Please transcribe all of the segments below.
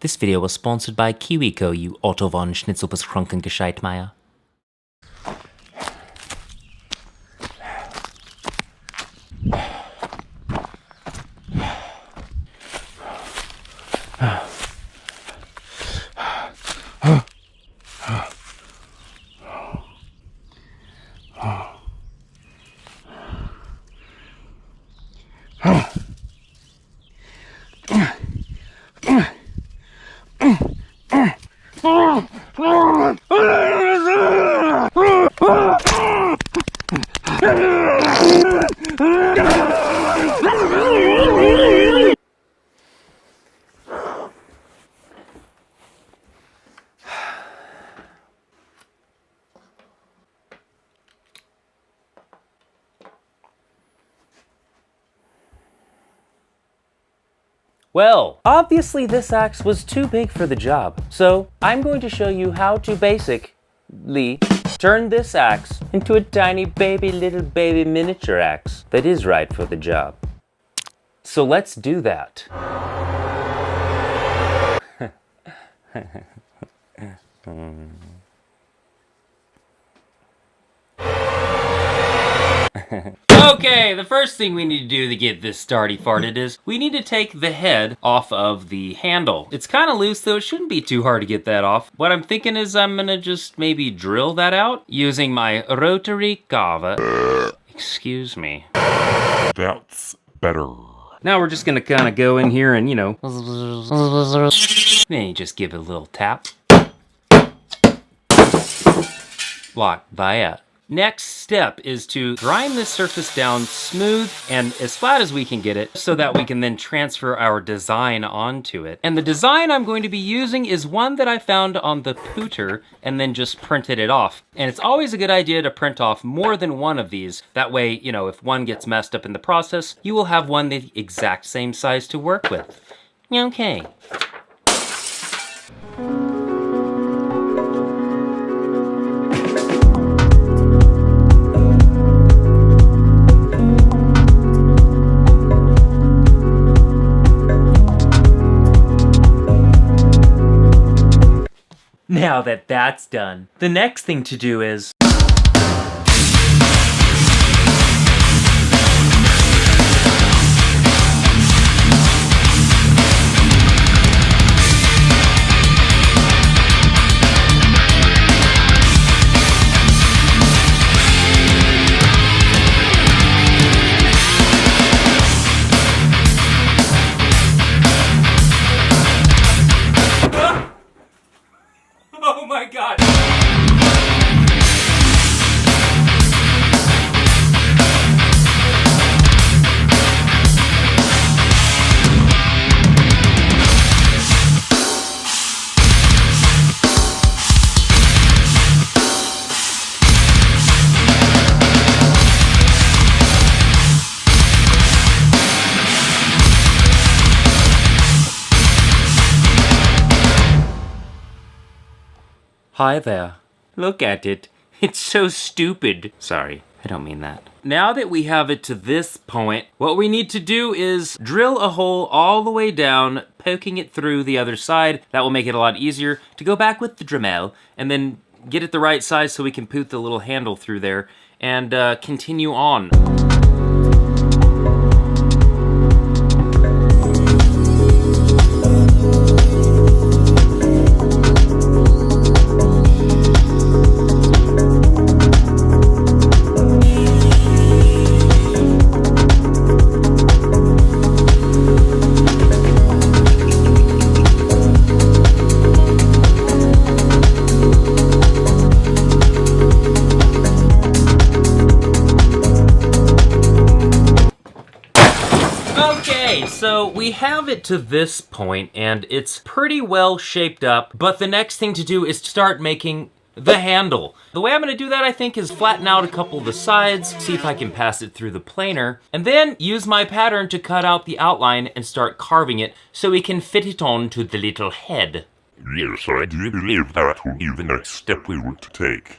This video was sponsored by KiwiCo, you Otto von Schnitzelbus Kronkengescheitmeier. Well, obviously this axe was too big for the job, so I'm going to show you how to basically turn this axe into a tiny little baby miniature axe that is right for the job. So let's do that. Okay, the first thing we need to do to get this started is we need to take the head off of the handle. It's kind of loose though, it shouldn't be too hard to get that off. What I'm thinking is I'm gonna just maybe drill that out using my rotary carver. Excuse me. That's better. Now we're just gonna kind of go in here and, you know, then you just give it a little tap. Lock via. Next step is to grind this surface down smooth and as flat as we can get it so that we can then transfer our design onto it. And the design I'm going to be using is one that I found on the Pooter and then just printed it off. And it's always a good idea to print off more than one of these. That way, you know, if one gets messed up in the process, you will have one the exact same size to work with. Okay. Now that that's done, the next thing to do is oh my god! Hi there. Look at it. It's so stupid. Sorry, I don't mean that. Now that we have it to this point, what we need to do is drill a hole all the way down, poking it through the other side. That will make it a lot easier to go back with the Dremel and then get it the right size so we can put the little handle through there and continue on. So we have it to this point and it's pretty well shaped up, but the next thing to do is to start making the handle. The way I'm gonna do that, I think, is flatten out a couple of the sides, see if I can pass it through the planer, and then use my pattern to cut out the outline and start carving it so we can fit it on to the little head. Yes, I do believe that will be the next step we want to take.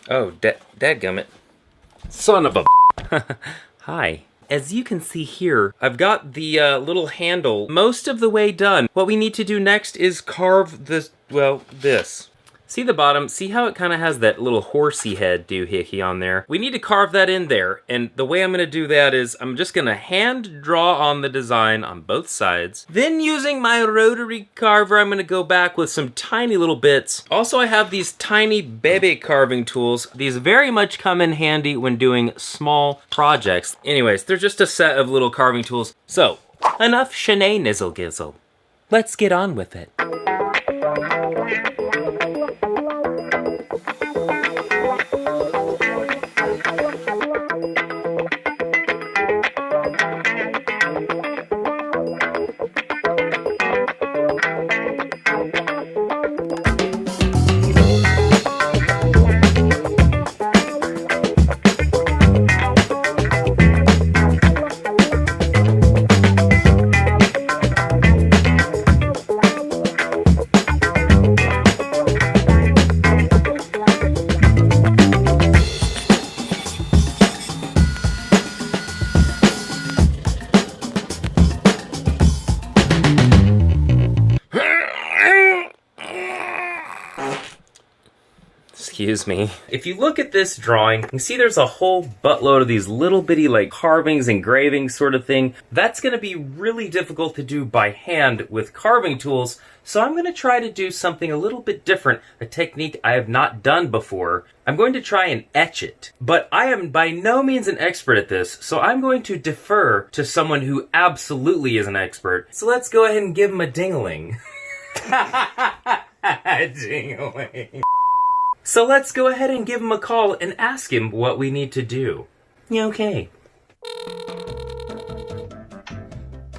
Oh, dadgummit. Son of a Hi. As you can see here, I've got the little handle most of the way done. What we need to do next is carve this, well, this. See the bottom? See how it kind of has that little horsey head doohickey on there? We need to carve that in there, and the way I'm going to do that is I'm just going to hand draw on the design on both sides. Then using my rotary carver, I'm going to go back with some tiny little bits. Also, I have these tiny baby carving tools. These very much come in handy when doing small projects. Anyways, they're just a set of little carving tools. So, enough shenay nizzle gizzle. Let's get on with it. Excuse me. If you look at this drawing, you can see there's a whole buttload of these little bitty like carvings, engravings sort of thing. That's gonna be really difficult to do by hand with carving tools, so I'm gonna try to do something a little bit different, a technique I have not done before. I'm going to try and etch it, but I am by no means an expert at this, so I'm going to defer to someone who absolutely is an expert. So let's go ahead and give him a ding-a-ling. Ding-a-ling. So let's go ahead and give him a call and ask him what we need to do. Yeah, okay.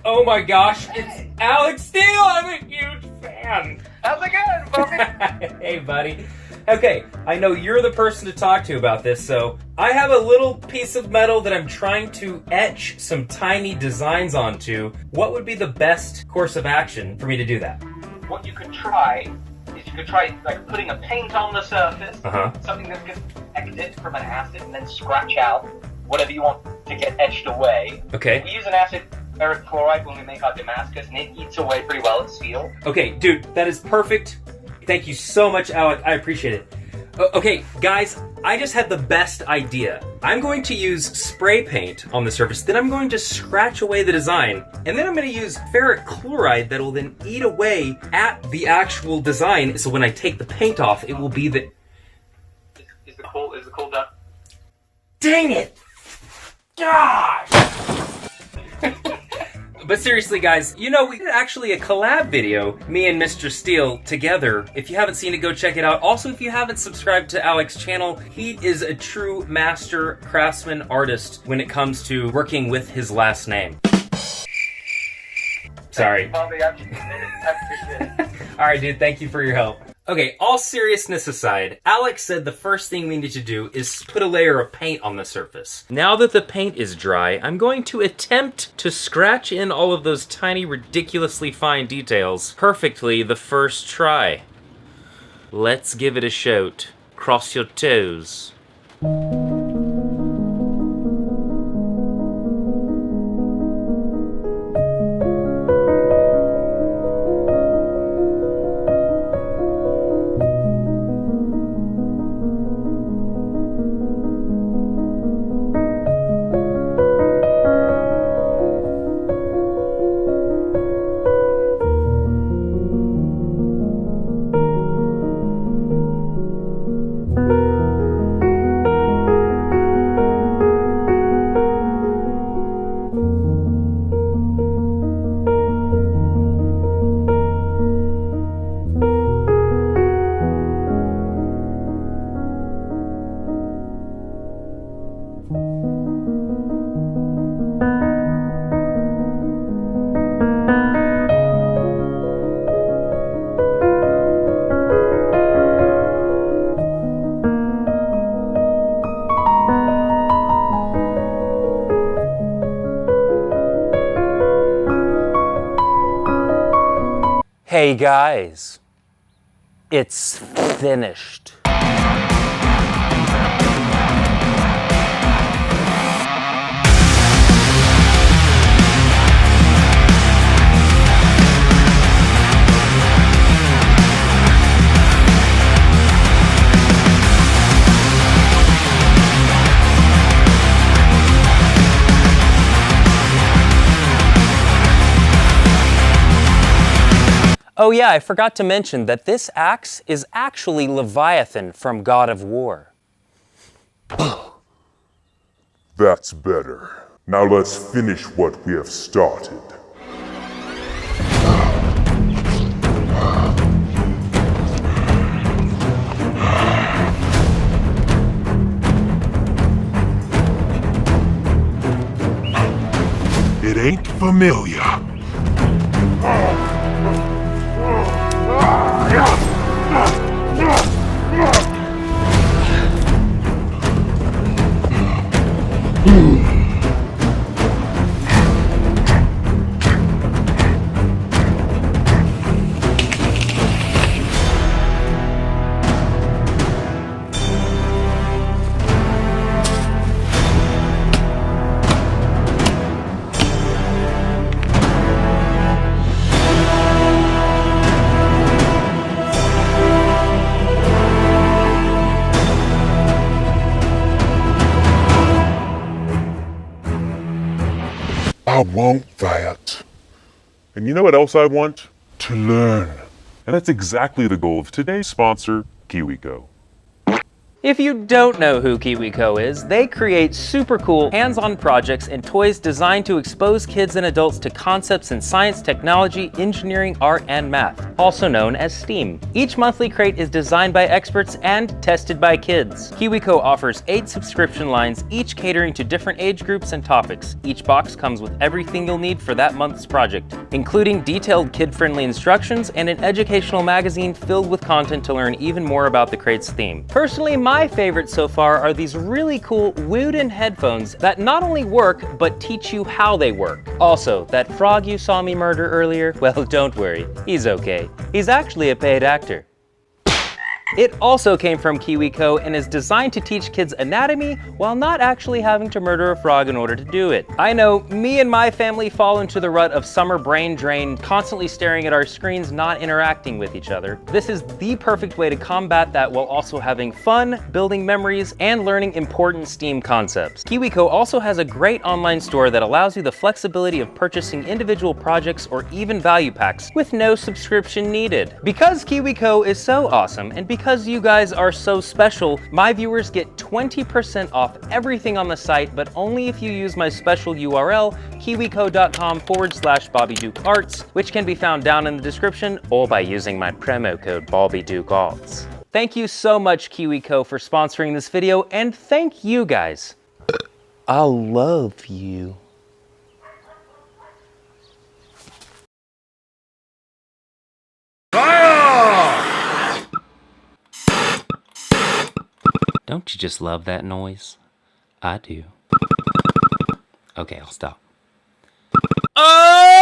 Oh my gosh, it's Alex Steele! I'm a huge fan! How's it going, Bobby? Hey, buddy. Okay, I know you're the person to talk to about this, so I have a little piece of metal that I'm trying to etch some tiny designs onto. What would be the best course of action for me to do that? What you could try is you could try like putting a paint on the surface, something that can exit from an acid, and then scratch out whatever you want to get etched away. Okay. We use an acid ferric chloride when we make our Damascus, and it eats away pretty well at steel. Okay, dude, that is perfect. Thank you so much, Alec. I appreciate it. Okay, guys, I just had the best idea. I'm going to use spray paint on the surface, then I'm going to scratch away the design, and then I'm going to use ferric chloride that will then eat away at the actual design, so when I take the paint off, it will be the... Is the coal done? Dang it! Gosh! But seriously, guys, you know, we did actually a collab video, me and Mr. Steele, together. If you haven't seen it, go check it out. Also, if you haven't subscribed to Alex's channel, he is a true master craftsman artist when it comes to working with his last name. Sorry. Bobby, I appreciate it. Alright, dude, thank you for your help. Okay, all seriousness aside, Alex said the first thing we need to do is put a layer of paint on the surface. Now that the paint is dry, I'm going to attempt to scratch in all of those tiny, ridiculously fine details perfectly the first try. Let's give it a shout. Cross your toes. Hey guys, it's finished. Oh yeah, I forgot to mention that this axe is actually Leviathan from God of War. That's better. Now let's finish what we have started. It ain't familiar. I want that. And you know what else I want? To learn. And that's exactly the goal of today's sponsor, KiwiCo. If you don't know who KiwiCo is, they create super cool hands-on projects and toys designed to expose kids and adults to concepts in science, technology, engineering, art, and math, also known as STEAM. Each monthly crate is designed by experts and tested by kids. KiwiCo offers 8 subscription lines, each catering to different age groups and topics. Each box comes with everything you'll need for that month's project, including detailed kid-friendly instructions and an educational magazine filled with content to learn even more about the crate's theme. Personally, my favorite so far are these really cool wooden headphones that not only work, but teach you how they work. Also, that frog you saw me murder earlier, well, don't worry, he's okay. He's actually a paid actor. It also came from KiwiCo and is designed to teach kids anatomy while not actually having to murder a frog in order to do it. I know, me and my family fall into the rut of summer brain drain, constantly staring at our screens, not interacting with each other. This is the perfect way to combat that while also having fun, building memories, and learning important STEAM concepts. KiwiCo also has a great online store that allows you the flexibility of purchasing individual projects or even value packs with no subscription needed. Because KiwiCo is so awesome, and because you guys are so special, my viewers get 20% off everything on the site, but only if you use my special URL, kiwico.com/BobbyDukeArts, which can be found down in the description, or by using my promo code BobbyDukeArts. Thank you so much, KiwiCo, for sponsoring this video, and thank you guys. I love you. Don't you just love that noise? I do. Okay, I'll stop. Oh!